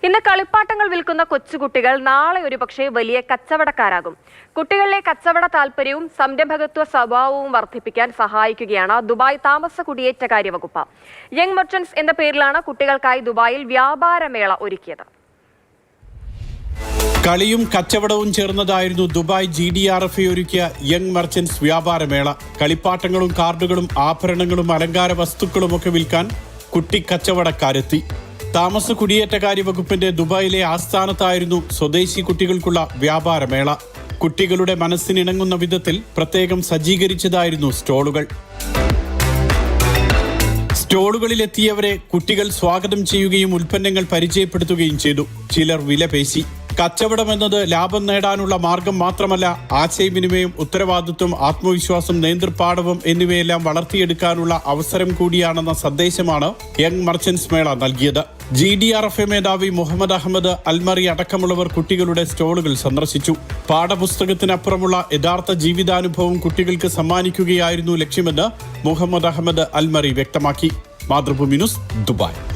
ഇന്ന് കളിപ്പാട്ടങ്ങൾ വിൽക്കുന്ന കൊച്ചുകുട്ടികൾ നാളെ ഒരുപക്ഷേ വലിയ കച്ചവടക്കാരാകും. കുട്ടികളിലെ കച്ചവട താൽപര്യവും സംരംഭകത്വ സ്വഭാവവും വർദ്ധിപ്പിക്കാൻ സഹായിക്കുകയാണ് ദുബായ് താമസ കുടിയേറ്റകാര്യ വകുപ്പ്. യങ് മെർച്ചന്റ്സ് എന്ന പേരിലാണ് കുട്ടികൾക്കായി ദുബായിൽ വ്യാപാരമേള ഒരുക്കിയത്. കളിയും കച്ചവടവും ചേർന്നതായിരുന്നു ദുബായ് GDRFA ഒരുക്കിയ യങ് മെർച്ചന്റ്സ് വ്യാപാരമേള. കളിപ്പാട്ടങ്ങളും കാർഡുകളും ആഭരണങ്ങളും അലങ്കാര വസ്തുക്കളുമൊക്കെ വിൽക്കാൻ കുട്ടി കച്ചവടക്കാരെത്തി. താമസ കുടിയേറ്റകാര്യ വകുപ്പിന്റെ ദുബായിലെ ആസ്ഥാനത്തായിരുന്നു സ്വദേശി കുട്ടികൾക്കുള്ള വ്യാപാരമേള. കുട്ടികളുടെ മനസ്സിനിണങ്ങുന്ന വിധത്തിൽ പ്രത്യേകം സജ്ജീകരിച്ചതായിരുന്നു സ്റ്റോളുകൾ. സ്റ്റോളുകളിലെത്തിയവരെ കുട്ടികൾ സ്വാഗതം ചെയ്യുകയും ഉൽപ്പന്നങ്ങൾ പരിചയപ്പെടുത്തുകയും ചെയ്തു. ചിലർ വില പേശി. കച്ചവടം എന്നത് ലാഭം നേടാനുള്ള മാർഗം മാത്രമല്ല, ആശയവിനിമയം, ഉത്തരവാദിത്വം, ആത്മവിശ്വാസം, നേതൃപാടവം എന്നിവയെല്ലാം വളർത്തിയെടുക്കാനുള്ള അവസരം കൂടിയാണെന്ന സന്ദേശമാണ് യങ് മെർച്ചന്റ്സ് മേള നൽകിയത്. GDRFA മേധാവി മുഹമ്മദ് അഹമ്മദ് അൽമറി അടക്കമുള്ളവർ കുട്ടികളുടെ സ്റ്റോളുകൾ സന്ദർശിച്ചു. പാഠപുസ്തകത്തിനപ്പുറമുള്ള യഥാർത്ഥ ജീവിതാനുഭവം കുട്ടികൾക്ക് സമ്മാനിക്കുകയായിരുന്നു ലക്ഷ്യമെന്ന് മുഹമ്മദ് അഹമ്മദ് അൽമറി വ്യക്തമാക്കി. Mathrubhumi news, Dubai.